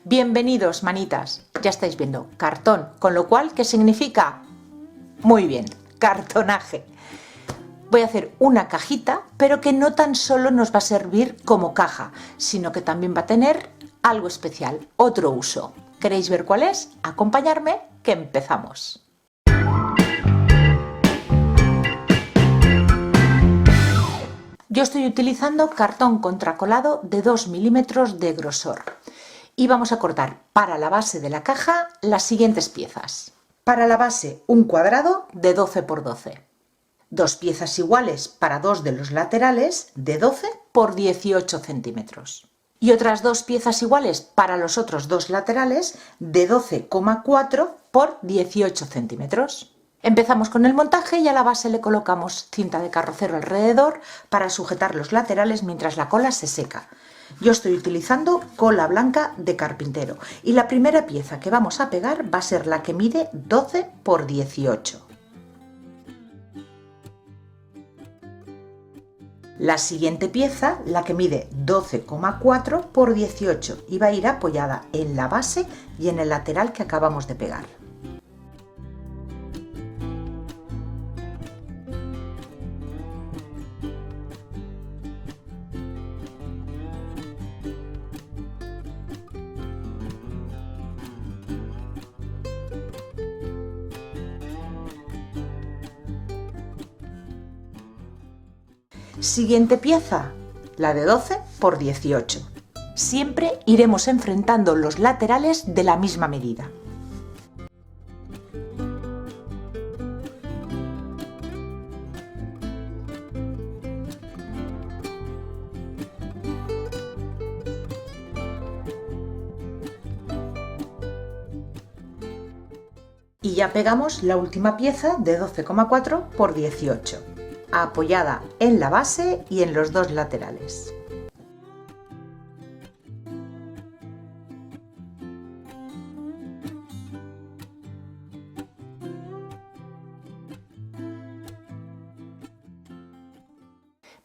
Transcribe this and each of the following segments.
Bienvenidos, manitas. Ya estáis viendo cartón, con lo cual, ¿qué significa? Muy bien, cartonaje. Voy a hacer una cajita, pero que no tan solo nos va a servir como caja, sino que también va a tener algo especial, otro uso. ¿Queréis ver cuál es? Acompañarme, que empezamos. Yo estoy utilizando cartón contracolado de 2 milímetros de grosor y vamos a cortar para la base de la caja las siguientes piezas. Para la base, un cuadrado de 12 por 12. Dos piezas iguales para dos de los laterales de 12 por 18 centímetros. Y otras dos piezas iguales para los otros dos laterales de 12,4 por 18 centímetros. Empezamos con el montaje y a la base le colocamos cinta de carrocero alrededor para sujetar los laterales mientras la cola se seca. Yo estoy utilizando cola blanca de carpintero y la primera pieza que vamos a pegar va a ser la que mide 12 por 18. La siguiente pieza, la que mide 12,4 por 18 y va a ir apoyada en la base y en el lateral que acabamos de pegar. Siguiente pieza, la de 12 por 18. Siempre iremos enfrentando los laterales de la misma medida. Y ya pegamos la última pieza de 12,4 por 18. Apoyada en la base y en los dos laterales.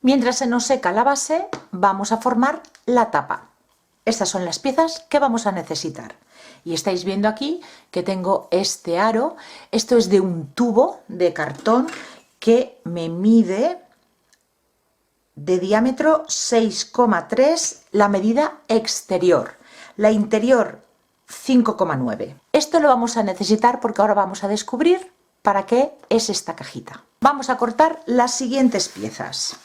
Mientras se nos seca la base, vamos a formar la tapa. Estas son las piezas que vamos a necesitar. Y estáis viendo aquí que tengo este aro. Esto es de un tubo de cartón que me mide de diámetro 6,3 la medida exterior, la interior 5,9. Esto lo vamos a necesitar porque ahora vamos a descubrir para qué es esta cajita. Vamos a cortar las siguientes piezas.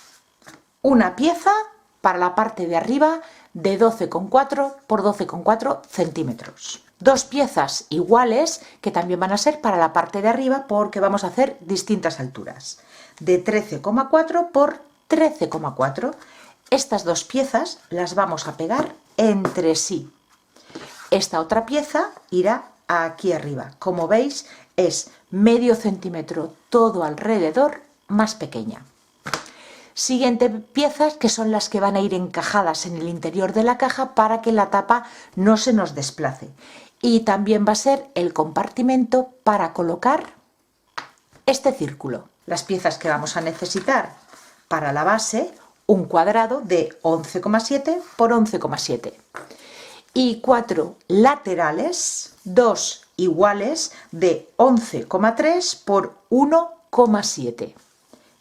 Una pieza para la parte de arriba de 12,4 por 12,4 centímetros. Dos piezas iguales que también van a ser para la parte de arriba porque vamos a hacer distintas alturas. De 13,4 por 13,4. Estas dos piezas las vamos a pegar entre sí. Esta otra pieza irá aquí arriba. Como veis, es medio centímetro todo alrededor más pequeña. Siguiente piezas que son las que van a ir encajadas en el interior de la caja para que la tapa no se nos desplace. Y también va a ser el compartimento para colocar este círculo. Las piezas que vamos a necesitar para la base, un cuadrado de 11,7 por 11,7 y 4 laterales, 2 iguales de 11,3 por 1,7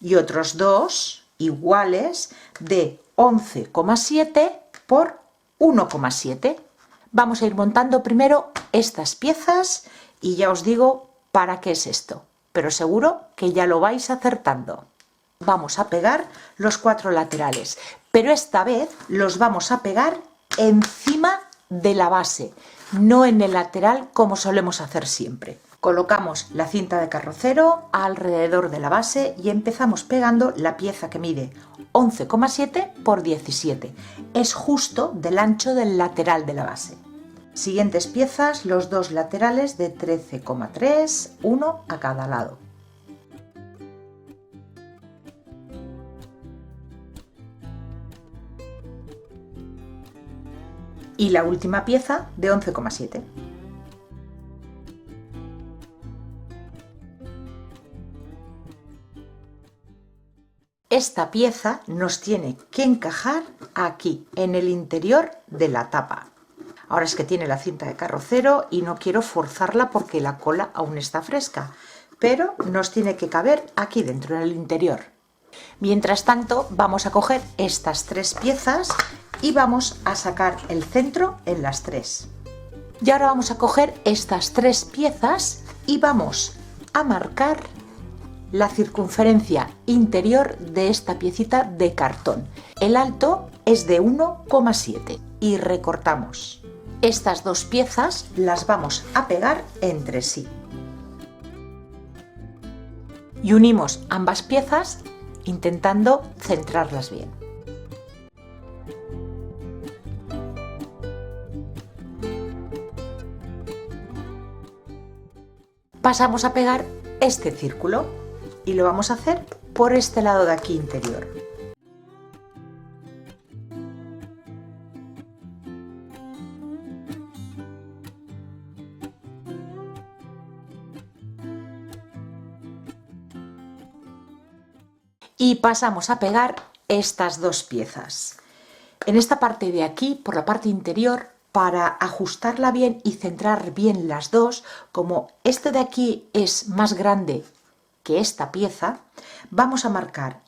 y otros 2 iguales de 11,7 por 1,7. Vamos a ir montando primero estas piezas y ya os digo para qué es esto, pero seguro que ya lo vais acertando. Vamos a pegar los 4 laterales, pero esta vez los vamos a pegar encima de la base, no en el lateral como solemos hacer siempre. Colocamos la cinta de carrocero alrededor de la base y empezamos pegando la pieza que mide 11,7 por 17. Es justo del ancho del lateral de la base. Siguientes piezas, los dos laterales de 13,3, uno a cada lado. Y la última pieza de 11,7. Esta pieza nos tiene que encajar aquí, en el interior de la tapa. Ahora es que tiene la cinta de carrocero y no quiero forzarla porque la cola aún está fresca, pero nos tiene que caber aquí dentro, en el interior. Mientras tanto, vamos a coger estas 3 piezas y vamos a sacar el centro en las 3. Y ahora vamos a coger estas 3 piezas y vamos a marcar la circunferencia interior de esta piecita de cartón. El alto es de 1,7 y recortamos. Estas 2 piezas las vamos a pegar entre sí. Y unimos ambas piezas intentando centrarlas bien. Pasamos a pegar este círculo y lo vamos a hacer por este lado de aquí interior. Y pasamos a pegar estas 2 piezas. En esta parte de aquí, por la parte interior, para ajustarla bien y centrar bien las dos, como este de aquí es más grande que esta pieza, vamos a marcar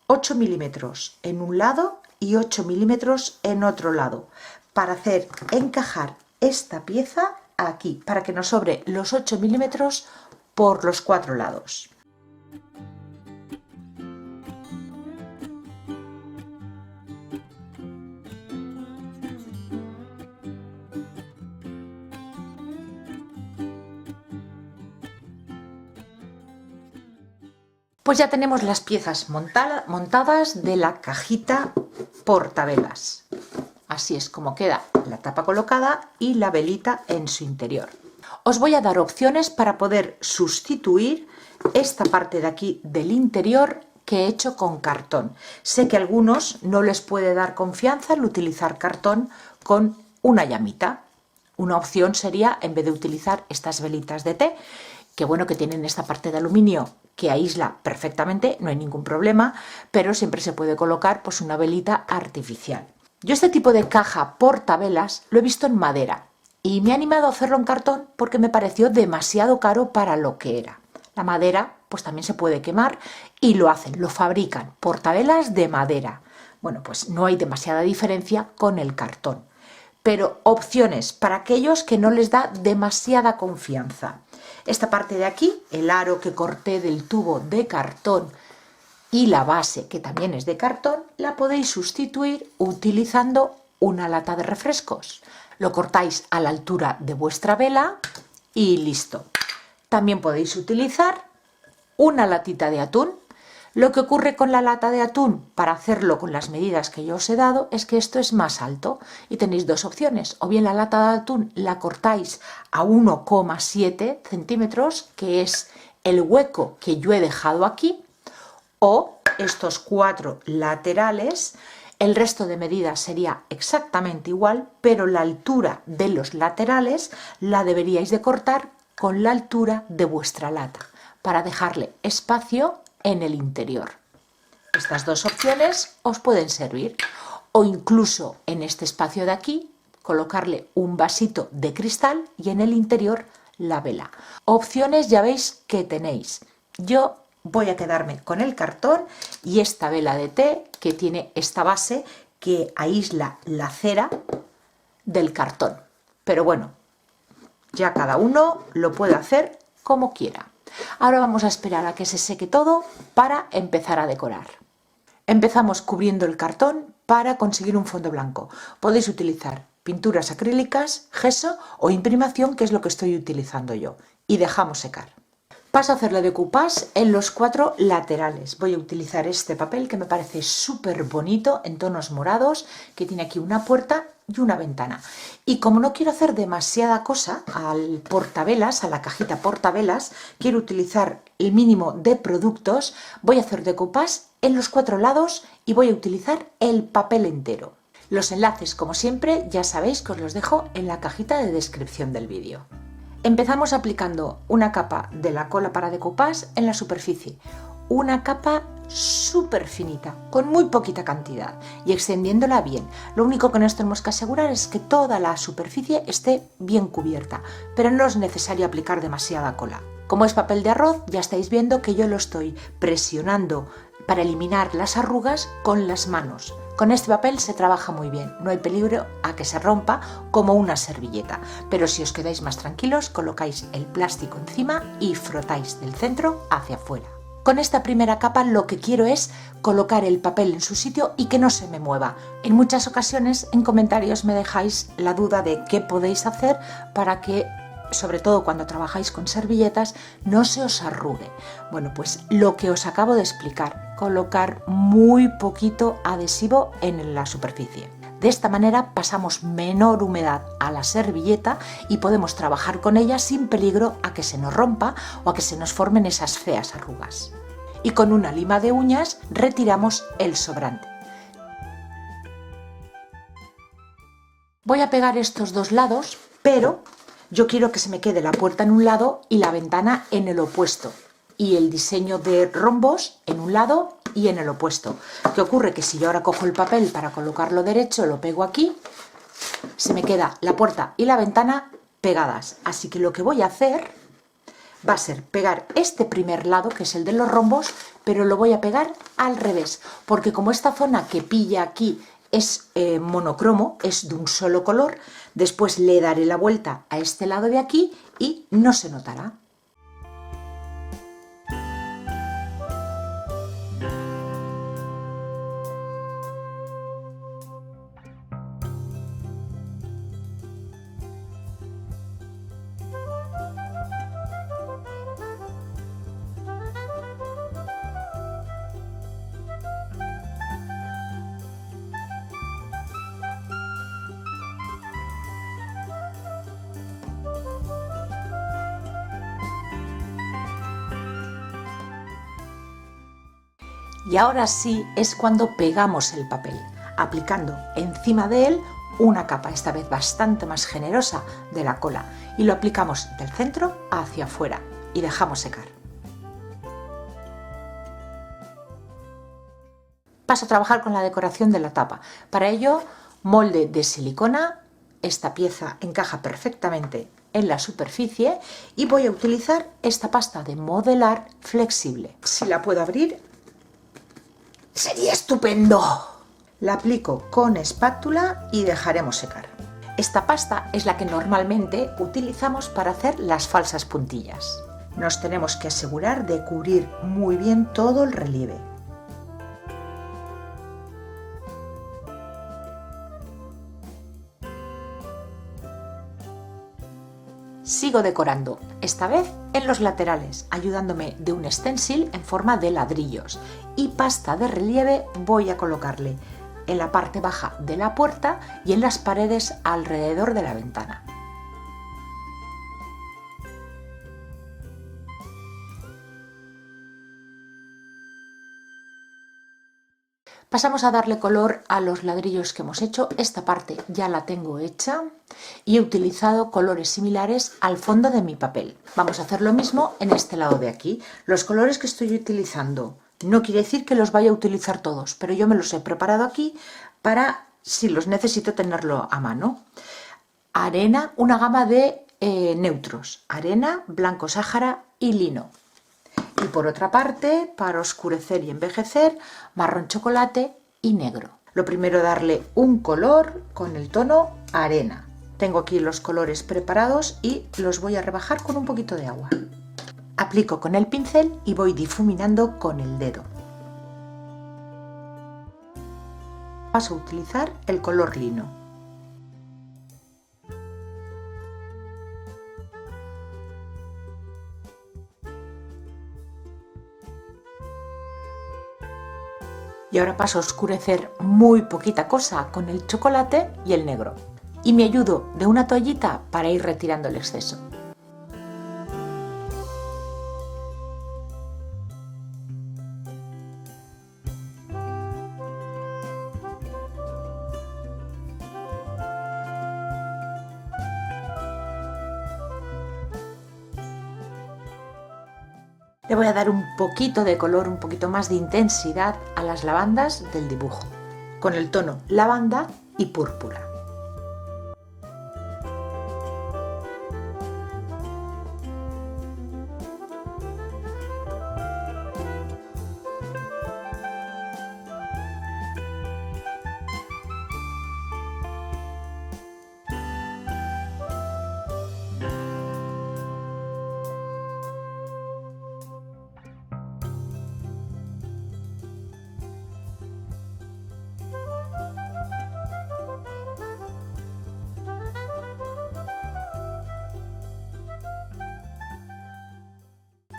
8 milímetros en un lado y 8 milímetros en otro lado, para hacer encajar esta pieza aquí, para que nos sobre los 8 milímetros por los 4 lados. Pues ya tenemos las piezas montadas de la cajita portavelas. Así es como queda la tapa colocada y la velita en su interior. Os voy a dar opciones para poder sustituir esta parte de aquí del interior que he hecho con cartón. Sé que a algunos no les puede dar confianza el utilizar cartón con una llamita. Una opción sería, en vez de utilizar estas velitas de té, que bueno que tienen esta parte de aluminio que aísla perfectamente, no hay ningún problema, pero siempre se puede colocar pues una velita artificial. Yo este tipo de caja portavelas lo he visto en madera y me he animado a hacerlo en cartón porque me pareció demasiado caro para lo que era. La madera pues también se puede quemar y lo hacen, lo fabrican, portavelas de madera. Bueno, pues no hay demasiada diferencia con el cartón, pero opciones para aquellos que no les da demasiada confianza. Esta parte de aquí, el aro que corté del tubo de cartón y la base, que también es de cartón, la podéis sustituir utilizando una lata de refrescos. Lo cortáis a la altura de vuestra vela y listo. También podéis utilizar una latita de atún. Lo que ocurre con la lata de atún, para hacerlo con las medidas que yo os he dado, es que esto es más alto y tenéis 2 opciones. O bien la lata de atún la cortáis a 1,7 centímetros, que es el hueco que yo he dejado aquí, o estos 4 laterales, el resto de medidas sería exactamente igual, pero la altura de los laterales la deberíais de cortar con la altura de vuestra lata, para dejarle espacio en el interior. Estas 2 opciones os pueden servir, o incluso en este espacio de aquí colocarle un vasito de cristal y en el interior la vela. Opciones ya veis que tenéis. Yo voy a quedarme con el cartón y esta vela de té que tiene esta base que aísla la cera del cartón. Pero bueno, ya cada uno lo puede hacer como quiera. Ahora vamos a esperar a que se seque todo para empezar a decorar. Empezamos cubriendo el cartón para conseguir un fondo blanco. Podéis utilizar pinturas acrílicas, gesso o imprimación, que es lo que estoy utilizando yo. Y dejamos secar. Paso a hacer la decoupage en los 4 laterales. Voy a utilizar este papel que me parece súper bonito en tonos morados, que tiene aquí una puerta y una ventana. Y como no quiero hacer demasiada cosa al portavelas, a la cajita portavelas, quiero utilizar el mínimo de productos, voy a hacer decoupage en los 4 lados y voy a utilizar el papel entero. Los enlaces, como siempre, ya sabéis que os los dejo en la cajita de descripción del vídeo. Empezamos aplicando una capa de la cola para decoupage en la superficie, una capa súper finita, con muy poquita cantidad y extendiéndola bien. Lo único que nos tenemos que asegurar es que toda la superficie esté bien cubierta, pero no es necesario aplicar demasiada cola. Como es papel de arroz, ya estáis viendo que yo lo estoy presionando para eliminar las arrugas con las manos. Con este papel se trabaja muy bien, no hay peligro a que se rompa como una servilleta, pero si os quedáis más tranquilos, colocáis el plástico encima y frotáis del centro hacia afuera. Con esta primera capa lo que quiero es colocar el papel en su sitio y que no se me mueva. En muchas ocasiones en comentarios me dejáis la duda de qué podéis hacer para que, sobre todo cuando trabajáis con servilletas, no se os arrugue. Bueno, pues lo que os acabo de explicar, colocar muy poquito adhesivo en la superficie. De esta manera pasamos menor humedad a la servilleta y podemos trabajar con ella sin peligro a que se nos rompa o a que se nos formen esas feas arrugas. Y con una lima de uñas retiramos el sobrante. Voy a pegar estos dos lados, pero yo quiero que se me quede la puerta en un lado y la ventana en el opuesto. Y el diseño de rombos en un lado y en el opuesto. ¿Qué ocurre? Que si yo ahora cojo el papel para colocarlo derecho, lo pego aquí, se me queda la puerta y la ventana pegadas. Así que lo que voy a hacer va a ser pegar este primer lado, que es el de los rombos, pero lo voy a pegar al revés, porque como esta zona que pilla aquí es monocromo, es de un solo color, después le daré la vuelta a este lado de aquí y no se notará. Y ahora sí es cuando pegamos el papel, aplicando encima de él una capa, esta vez bastante más generosa, de la cola, y lo aplicamos del centro hacia afuera y dejamos secar. Paso a trabajar con la decoración de la tapa. Para ello, molde de silicona, esta pieza encaja perfectamente en la superficie y voy a utilizar esta pasta de modelar flexible. Si la puedo abrir, sería estupendo. La aplico con espátula y dejaremos secar. Esta pasta es la que normalmente utilizamos para hacer las falsas puntillas. Nos tenemos que asegurar de cubrir muy bien todo el relieve. Sigo decorando, esta vez en los laterales, ayudándome de un stencil en forma de ladrillos, y pasta de relieve voy a colocarle en la parte baja de la puerta y en las paredes alrededor de la ventana. Pasamos a darle color a los ladrillos que hemos hecho. Esta parte ya la tengo hecha y he utilizado colores similares al fondo de mi papel. Vamos a hacer lo mismo en este lado de aquí. Los colores que estoy utilizando no quiere decir que los vaya a utilizar todos, pero yo me los he preparado aquí para, si los necesito, tenerlo a mano. Arena, una gama de neutros, arena, blanco sáhara y lino. Y por otra parte, para oscurecer y envejecer, marrón chocolate y negro. Lo primero, darle un color con el tono arena. Tengo aquí los colores preparados y los voy a rebajar con un poquito de agua. Aplico con el pincel y voy difuminando con el dedo. Paso a utilizar el color lino. Y ahora paso a oscurecer muy poquita cosa con el chocolate y el negro. Y me ayudo de una toallita para ir retirando el exceso. Le voy a dar un poquito de color, un poquito más de intensidad a las lavandas del dibujo, con el tono lavanda y púrpura.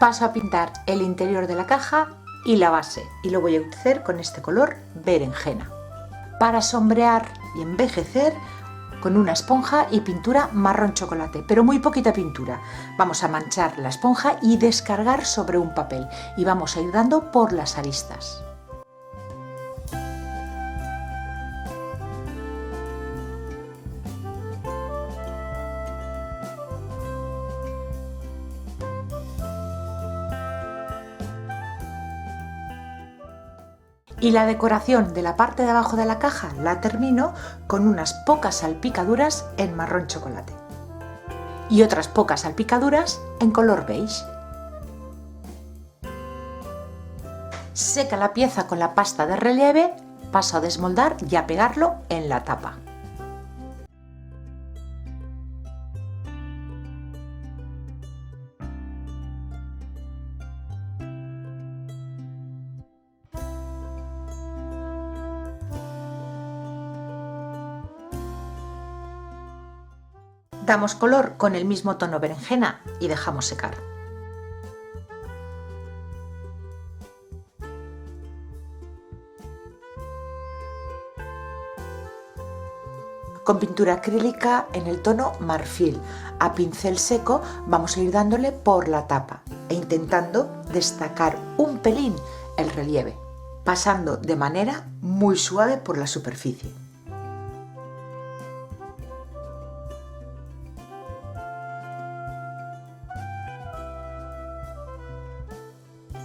Paso a pintar el interior de la caja y la base, y lo voy a hacer con este color berenjena. Para sombrear y envejecer, con una esponja y pintura marrón chocolate, pero muy poquita pintura. Vamos a manchar la esponja y descargar sobre un papel, y vamos a ir dando por las aristas. Y la decoración de la parte de abajo de la caja la termino con unas pocas salpicaduras en marrón chocolate y otras pocas salpicaduras en color beige. Seca la pieza con la pasta de relieve, paso a desmoldar y a pegarlo en la tapa. Damos color con el mismo tono berenjena y dejamos secar. Con pintura acrílica en el tono marfil, a pincel seco vamos a ir dándole por la tapa e intentando destacar un pelín el relieve, pasando de manera muy suave por la superficie.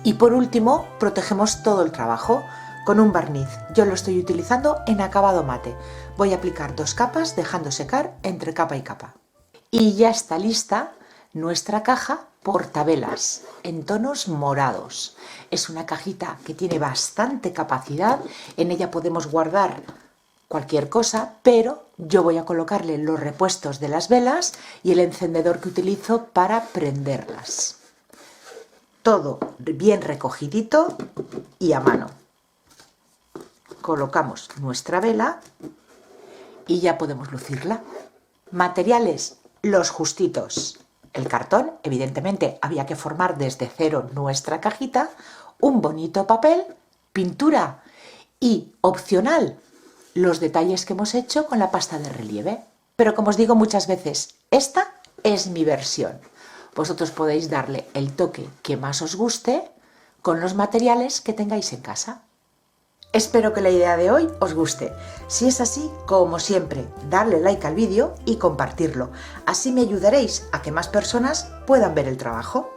Y por último, protegemos todo el trabajo con un barniz. Yo lo estoy utilizando en acabado mate. Voy a aplicar 2 capas dejando secar entre capa y capa. Y ya está lista nuestra caja portavelas en tonos morados. Es una cajita que tiene bastante capacidad. En ella podemos guardar cualquier cosa, pero yo voy a colocarle los repuestos de las velas y el encendedor que utilizo para prenderlas. Todo bien recogidito y a mano. Colocamos nuestra vela y ya podemos lucirla. Materiales, los justitos. El cartón, evidentemente había que formar desde cero nuestra cajita, un bonito papel, pintura y, opcional, los detalles que hemos hecho con la pasta de relieve. Pero como os digo muchas veces, esta es mi versión. Vosotros podéis darle el toque que más os guste con los materiales que tengáis en casa. Espero que la idea de hoy os guste. Si es así, como siempre, darle like al vídeo y compartirlo. Así me ayudaréis a que más personas puedan ver el trabajo.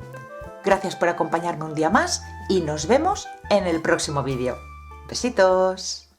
Gracias por acompañarme un día más y nos vemos en el próximo vídeo. Besitos.